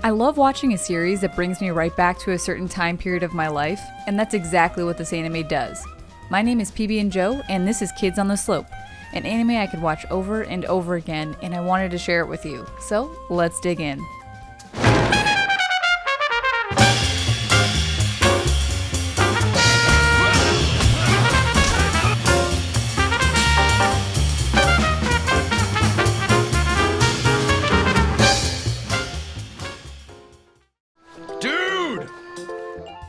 I love watching a series that brings me right back to a certain time period of my life, and that's exactly what this anime does. My name is PB and Joe, and this is Kids on the Slope, an anime I could watch over and over again, and I wanted to share it with you. So, let's dig in.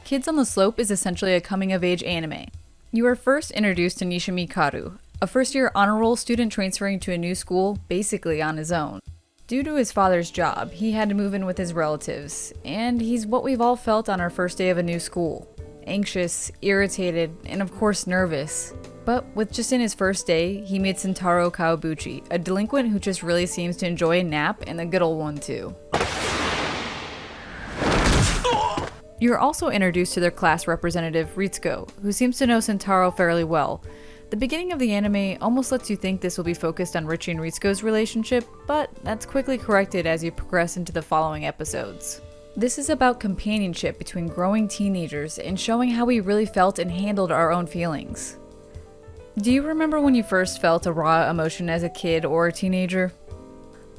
Kids on the Slope is essentially a coming-of-age anime. You are first introduced to Nishimikaru, a first-year honor roll student transferring to a new school, basically on his own. Due to his father's job, he had to move in with his relatives, and he's what we've all felt on our first day of a new school. Anxious, irritated, and of course nervous. But with just in his first day, he meets Sentaro Kawabuchi, a delinquent who just really seems to enjoy a nap, and a good old one too. You're also introduced to their class representative, Ritsuko, who seems to know Sentaro fairly well. The beginning of the anime almost lets you think this will be focused on Richie and Ritsuko's relationship, but that's quickly corrected as you progress into the following episodes. This is about companionship between growing teenagers and showing how we really felt and handled our own feelings. Do you remember when you first felt a raw emotion as a kid or a teenager?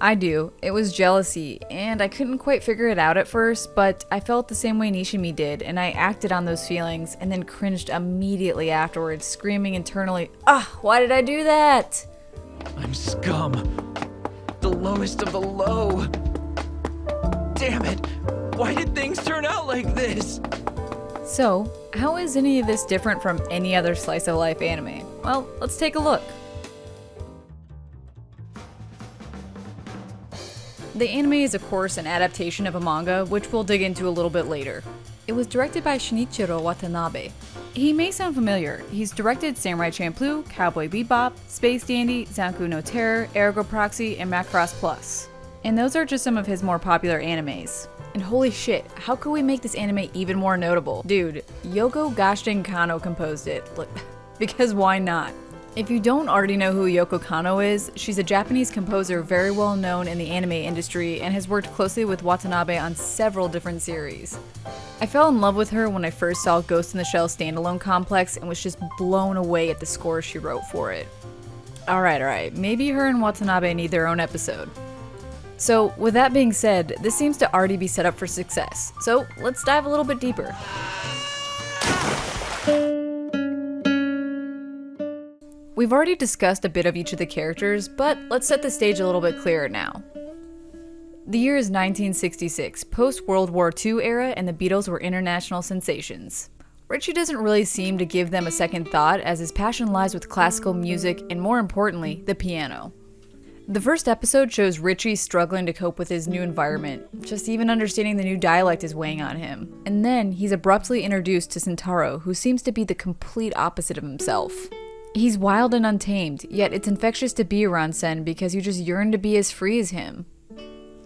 I do. It was jealousy, and I couldn't quite figure it out at first, but I felt the same way Nishimi did, and I acted on those feelings and then cringed immediately afterwards, screaming internally, why did I do that? I'm scum. The lowest of the low. Damn it! Why did things turn out like this? So, how is any of this different from any other slice of life anime? Well, let's take a look. The anime is of course an adaptation of a manga, which we'll dig into a little bit later. It was directed by Shinichiro Watanabe. He may sound familiar. He's directed Samurai Champloo, Cowboy Bebop, Space Dandy, Zanku no Terror, Ergo Proxy, and Macross Plus. And those are just some of his more popular animes. And holy shit, how could we make this anime even more notable? Dude, Yoko Gashten Kano composed it. Look, because why not? If you don't already know who Yoko Kanno is, she's a Japanese composer very well known in the anime industry and has worked closely with Watanabe on several different series. I fell in love with her when I first saw Ghost in the Shell standalone complex and was just blown away at the score she wrote for it. Alright, maybe her and Watanabe need their own episode. So, with that being said, this seems to already be set up for success, so let's dive a little bit deeper. We've already discussed a bit of each of the characters, but let's set the stage a little bit clearer now. The year is 1966, post-World War II era, and the Beatles were international sensations. Richie doesn't really seem to give them a second thought, as his passion lies with classical music and, more importantly, the piano. The first episode shows Richie struggling to cope with his new environment, just even understanding the new dialect is weighing on him. And then he's abruptly introduced to Sentaro, who seems to be the complete opposite of himself. He's wild and untamed, yet it's infectious to be around Sen because you just yearn to be as free as him.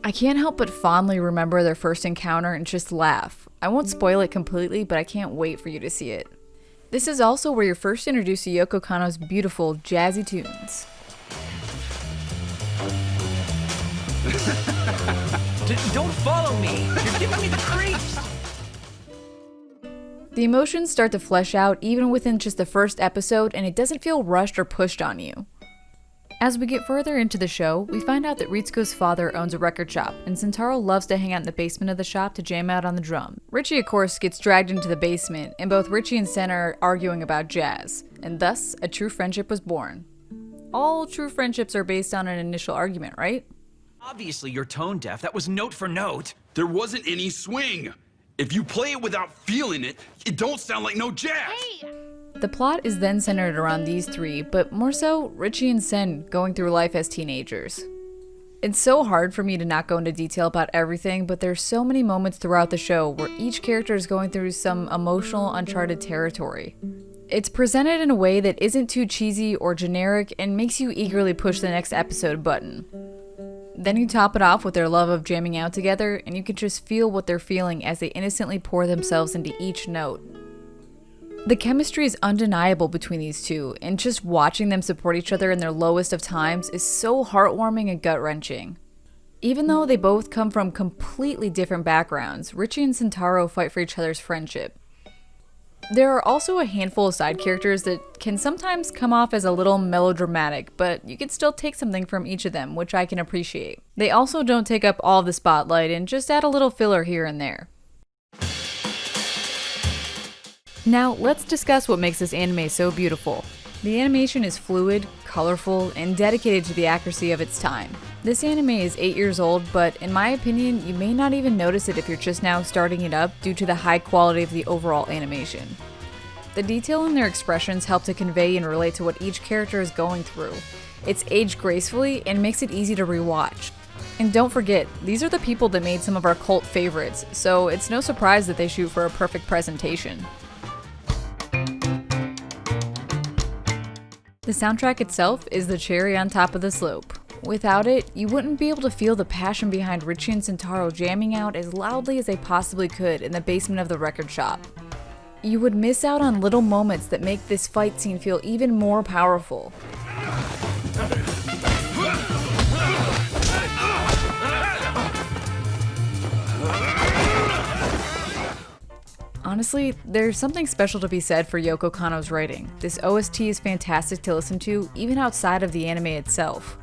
I can't help but fondly remember their first encounter and just laugh. I won't spoil it completely, but I can't wait for you to see it. This is also where you're first introduced to Yoko Kanno's beautiful, jazzy tunes. Don't follow me! You're giving me the creeps! The emotions start to flesh out even within just the first episode, and it doesn't feel rushed or pushed on you. As we get further into the show, we find out that Ritsuko's father owns a record shop, and Sentaro loves to hang out in the basement of the shop to jam out on the drum. Richie, of course, gets dragged into the basement, and both Richie and Sen are arguing about jazz, and thus, a true friendship was born. All true friendships are based on an initial argument, right? Obviously you're tone deaf. That was note for note. There wasn't any swing. If you play it without feeling it, it don't sound like no jazz. Hey. The plot is then centered around these three, but more so Richie and Sen going through life as teenagers. It's so hard for me to not go into detail about everything, but there's so many moments throughout the show where each character is going through some emotional, uncharted territory. It's presented in a way that isn't too cheesy or generic and makes you eagerly push the next episode button. Then you top it off with their love of jamming out together, and you can just feel what they're feeling as they innocently pour themselves into each note. The chemistry is undeniable between these two, and just watching them support each other in their lowest of times is so heartwarming and gut-wrenching. Even though they both come from completely different backgrounds, Richie and Sentaro fight for each other's friendship. There are also a handful of side characters that can sometimes come off as a little melodramatic, but you can still take something from each of them, which I can appreciate. They also don't take up all of the spotlight and just add a little filler here and there. Now, let's discuss what makes this anime so beautiful. The animation is fluid, colorful, and dedicated to the accuracy of its time. This anime is 8 years old, but in my opinion, you may not even notice it if you're just now starting it up due to the high quality of the overall animation. The detail in their expressions help to convey and relate to what each character is going through. It's aged gracefully and makes it easy to rewatch. And don't forget, these are the people that made some of our cult favorites, so it's no surprise that they shoot for a perfect presentation. The soundtrack itself is the cherry on top of the slope. Without it, you wouldn't be able to feel the passion behind Richie and Sentaro jamming out as loudly as they possibly could in the basement of the record shop. You would miss out on little moments that make this fight scene feel even more powerful. Honestly, there's something special to be said for Yoko Kanno's writing. This OST is fantastic to listen to, even outside of the anime itself.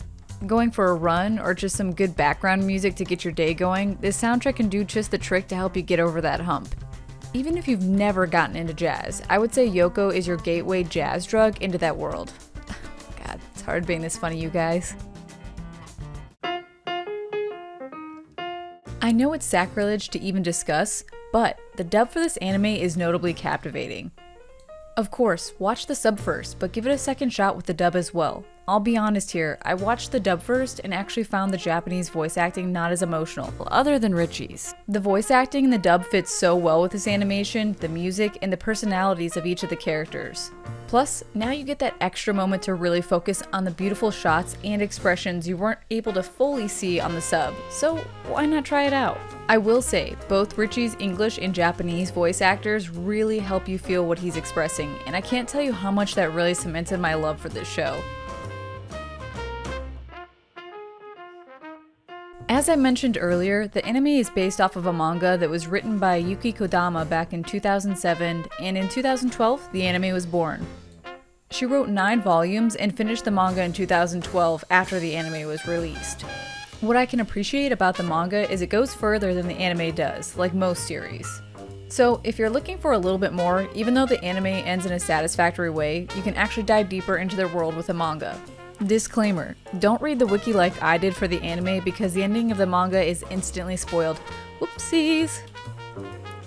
Going for a run, or just some good background music to get your day going, this soundtrack can do just the trick to help you get over that hump. Even if you've never gotten into jazz, I would say Yoko is your gateway jazz drug into that world. God, it's hard being this funny, you guys. I know it's sacrilege to even discuss, but the dub for this anime is notably captivating. Of course, watch the sub first, but give it a second shot with the dub as well. I'll be honest here, I watched the dub first and actually found the Japanese voice acting not as emotional, other than Richie's. The voice acting in the dub fits so well with this animation, the music, and the personalities of each of the characters. Plus, now you get that extra moment to really focus on the beautiful shots and expressions you weren't able to fully see on the sub, so why not try it out? I will say, both Richie's English and Japanese voice actors really help you feel what he's expressing, and I can't tell you how much that really cemented my love for this show. As I mentioned earlier, the anime is based off of a manga that was written by Yuki Kodama back in 2007, and in 2012, the anime was born. She wrote 9 volumes and finished the manga in 2012 after the anime was released. What I can appreciate about the manga is it goes further than the anime does, like most series. So if you're looking for a little bit more, even though the anime ends in a satisfactory way, you can actually dive deeper into their world with a manga. Disclaimer, don't read the wiki like I did for the anime because the ending of the manga is instantly spoiled. Whoopsies!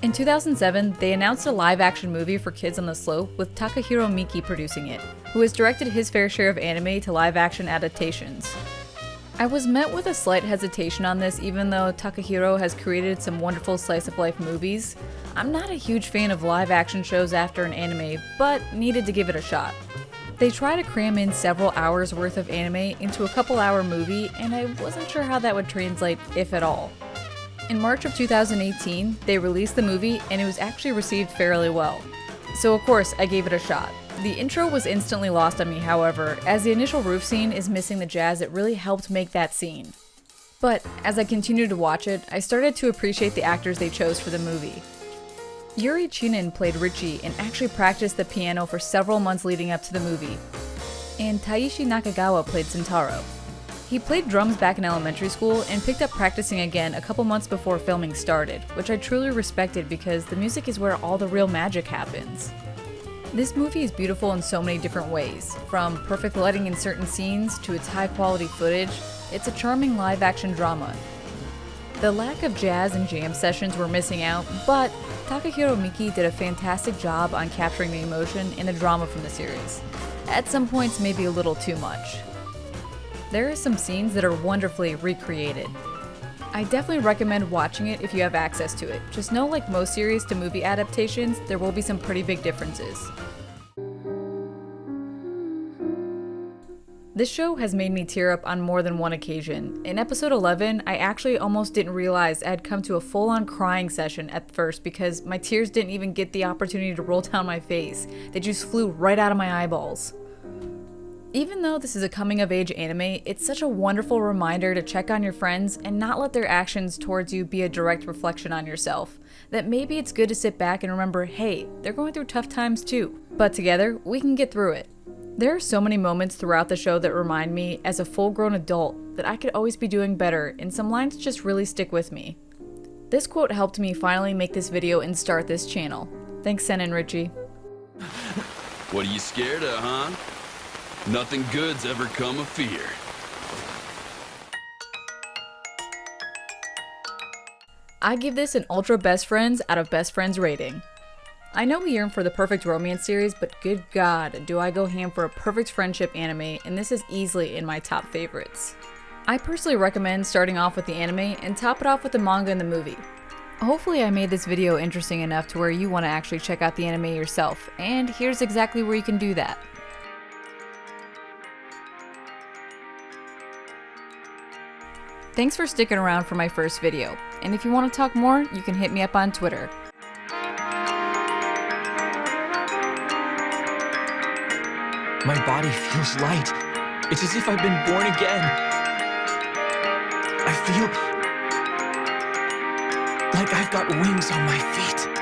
In 2007, they announced a live-action movie for Kids on the Slope with Takahiro Miki producing it, who has directed his fair share of anime to live-action adaptations. I was met with a slight hesitation on this even though Takahiro has created some wonderful slice-of-life movies. I'm not a huge fan of live-action shows after an anime, but needed to give it a shot. They try to cram in several hours worth of anime into a couple-hour movie, and I wasn't sure how that would translate, if at all. In March of 2018, they released the movie, and it was actually received fairly well. So of course, I gave it a shot. The intro was instantly lost on me, however, as the initial roof scene is missing the jazz that really helped make that scene. But as I continued to watch it, I started to appreciate the actors they chose for the movie. Yuri Chinen played Richie and actually practiced the piano for several months leading up to the movie. And Taishi Nakagawa played Sentaro. He played drums back in elementary school and picked up practicing again a couple months before filming started, which I truly respected because the music is where all the real magic happens. This movie is beautiful in so many different ways, from perfect lighting in certain scenes to its high quality footage. It's a charming live action drama. The lack of jazz and jam sessions were missing out, but Takahiro Miki did a fantastic job on capturing the emotion and the drama from the series. At some points, maybe a little too much. There are some scenes that are wonderfully recreated. I definitely recommend watching it if you have access to it. Just know, like most series to movie adaptations, there will be some pretty big differences. This show has made me tear up on more than one occasion. In episode 11, I actually almost didn't realize I had come to a full-on crying session at first because my tears didn't even get the opportunity to roll down my face. They just flew right out of my eyeballs. Even though this is a coming-of-age anime, it's such a wonderful reminder to check on your friends and not let their actions towards you be a direct reflection on yourself. That maybe it's good to sit back and remember, hey, they're going through tough times too. But together, we can get through it. There are so many moments throughout the show that remind me, as a full-grown adult, that I could always be doing better, and some lines just really stick with me. This quote helped me finally make this video and start this channel. Thanks, Sen and Richie. What are you scared of, huh? Nothing good's ever come of fear. I give this an ultra best friends out of best friends rating. I know we yearn for the perfect romance series, but good god, do I go ham for a perfect friendship anime, and this is easily in my top favorites. I personally recommend starting off with the anime and top it off with the manga and the movie. Hopefully I made this video interesting enough to where you want to actually check out the anime yourself, and here's exactly where you can do that. Thanks for sticking around for my first video, and if you want to talk more, you can hit me up on Twitter. My body feels light. It's as if I've been born again. I feel like I've got wings on my feet.